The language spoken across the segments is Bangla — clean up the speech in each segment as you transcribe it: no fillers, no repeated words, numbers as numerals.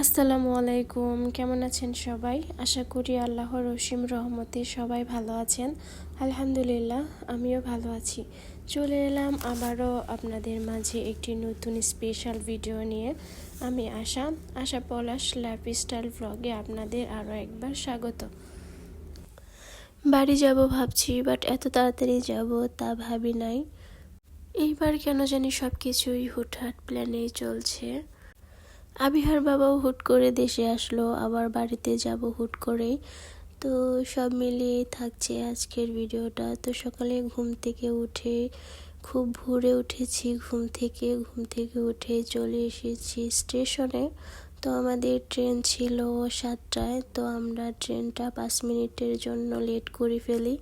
আসসালামু আলাইকুম, কেমন আছেন সবাই? আশা করি আল্লাহর অসীম রহমতে সবাই ভালো আছেন। আলহামদুলিল্লাহ, আমিও ভালো আছি। চলে এলাম আবারও আপনাদের মাঝে একটি নতুন স্পেশাল ভিডিও নিয়ে। আমি আশা পলাশ লাইফস্টাইল ভ্লগে আপনাদের আরও একবার স্বাগত। বাড়ি যাব ভাবছি, বাট এত তাড়াতাড়ি যাব তা ভাবি নাই। এইবার কেন জানি সব কিছুই হুটহাট প্ল্যানেই চলছে। আবিহার বাবাও হুট করে দেশে আসলো, আবার বাড়িতে যাব হুট করেই। তো সব মিলিয়ে থাকছে আজকের ভিডিওটা। তো সকালে ঘুম থেকে উঠে খুব ভোরে উঠেছি, ঘুম থেকে উঠে চলে এসেছি স্টেশনে। তো আমাদের ট্রেন ছিল 7টায়, তো আমরা ট্রেনটা 5 মিনিটের জন্য লেট করে ফেলি।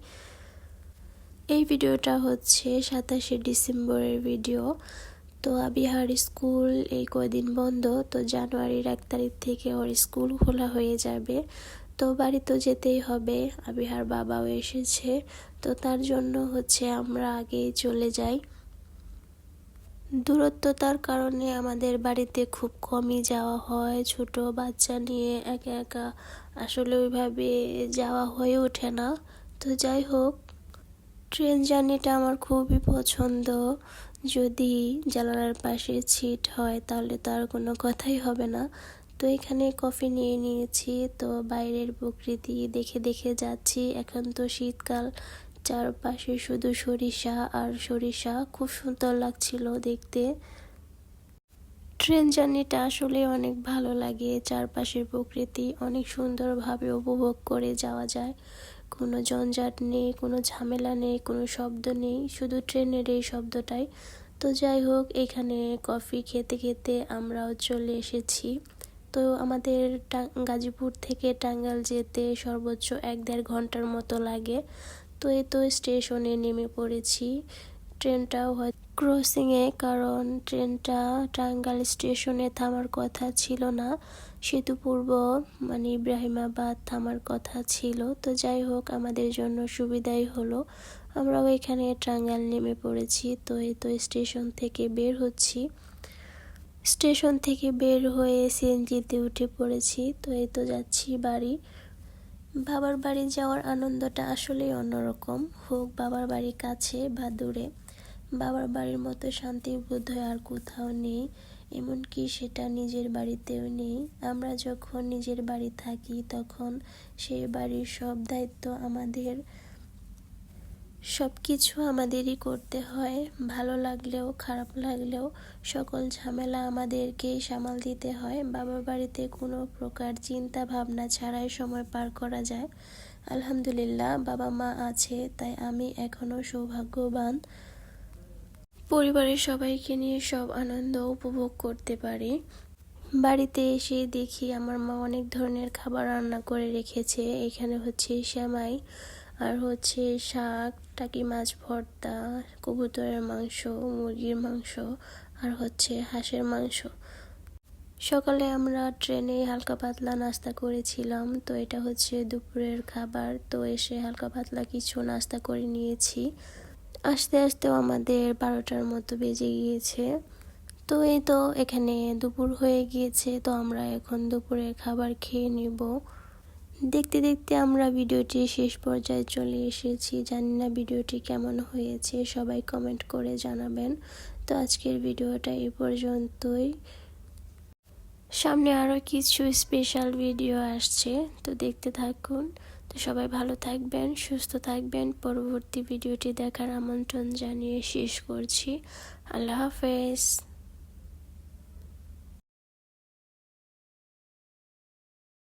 এই ভিডিওটা হচ্ছে 27শে ডিসেম্বরের ভিডিও। তো আবিহার স্কুল এই কয়দিন বন্ধ, তো জানুয়ারির 1 তারিখ থেকে ওর স্কুল খোলা হয়ে যাবে। তো বাড়ি তো যেতেই হবে, আবিহার বাবাও এসেছে, তো তার জন্য হচ্ছে আমরা আগেই চলে যাই। দূরত্বতার কারণে আমাদের বাড়িতে খুব কমই যাওয়া হয়। ছোট বাচ্চা নিয়ে একা একা আসলে ওইভাবে যাওয়া হয়ে ওঠে না। তো যাই হোক, ট্রেন জার্নিটা আমার খুবই পছন্দ। যদি জানালার পাশে সিট হয় তাহলে তো আর কোনো কথাই হবে না। তো এখানে কফি নিয়ে নিয়েছি, তো বাইরের প্রকৃতি দেখে দেখে যাচ্ছি। এখন তো শীতকাল, চারপাশে শুধু সরিষা আর সরিষা, খুব সুন্দর লাগছিল দেখতে। ট্রেন জার্নিটা আসলে অনেক ভালো লাগে, চারপাশের প্রকৃতি অনেক সুন্দরভাবে উপভোগ করে যাওয়া যায়। কোনো জঞ্জাট নেই, কোনো ঝামেলা নেই, কোনো শব্দ নেই, শুধু ট্রেনের এই শব্দটাই। তো যাই হোক, এখানে কফি খেতে খেতে আমরাও চলে এসেছি। তো আমাদের গাজীপুর থেকে টাঙ্গাইল যেতে সর্বোচ্চ 1-1.5 ঘন্টার মতো লাগে। তো এই তো স্টেশনে নেমে পড়েছি। ট্রেনটাও হয় ক্রসিংয়ে, কারণ ট্রেনটা টাঙ্গাইল স্টেশনে থামার কথা ছিল না, সেতুপূর্ব মানে ইব্রাহিমাবাদ থামার কথা ছিল। তো যাই হোক, আমাদের জন্য সুবিধাই হলো, আমরাও এখানে টাঙ্গাইল নেমে পড়েছি। তো এই তো স্টেশন থেকে বের হচ্ছি। স্টেশন থেকে বের হয়ে সিএনজিতে উঠে পড়েছি। তো এই তো যাচ্ছি বাড়ি। বাবার বাড়ি যাওয়ার আনন্দটা আসলেই অন্যরকম, হোক বাবার বাড়ি কাছে বা দূরে। বাবার বাড়ির মতো শান্তি বোধহয় আর কোথাও নেই, এমনকি সেটা নিজের বাড়িতেও নেই। আমরা যখন নিজের বাড়ি থাকি তখন সেই বাড়ির সব দায়িত্ব আমাদের, সব কিছু আমাদেরই করতে হয়। ভালো লাগলেও খারাপ লাগলেও সকল ঝামেলা আমাদেরকেই সামাল দিতে হয়। বাবার বাড়িতে কোনো প্রকার চিন্তা ভাবনা ছাড়াই সময় পার করা যায়। আলহামদুলিল্লাহ, বাবা মা আছে, তাই আমি এখনও সৌভাগ্যবান। পরিবারের সবাইকে নিয়ে সব আনন্দ উপভোগ করতে পারি। বাড়িতে এসে দেখি আমার মা অনেক ধরনের খাবার রান্না করে রেখেছে। এখানে হচ্ছে সেমাই, আর হচ্ছে শাক, টাকি মাছ ভর্তা, কবুতরের মাংস, মুরগির মাংস, আর হচ্ছে হাঁসের মাংস। সকালে আমরা ট্রেনে হালকা পাতলা নাস্তা করেছিলাম, তো এটা হচ্ছে দুপুরের খাবার। তো এসে হালকা পাতলা কিছু নাস্তা করে নিয়েছি। আস্তে আস্তেও আমাদের 12টার মতো বেজে গিয়েছে। তো এই তো এখানে দুপুর হয়ে গিয়েছে, তো আমরা এখন দুপুরের খাবার খেয়ে নিব। দেখতে দেখতে আমরা ভিডিওটি শেষ পর্যায়ে চলে এসেছি। জানি না ভিডিওটি কেমন হয়েছে, সবাই কমেন্ট করে জানাবেন। তো আজকের ভিডিওটা এই পর্যন্তই। সামনে আরও কিছু স্পেশাল ভিডিও আসছে, তো দেখতে থাকুন। তো সবাই ভালো থাকবেন, সুস্থ থাকবেন। পরবর্তী ভিডিওটি দেখার আমন্ত্রণ জানিয়ে শেষ করছি। আল্লাহ হাফেজ।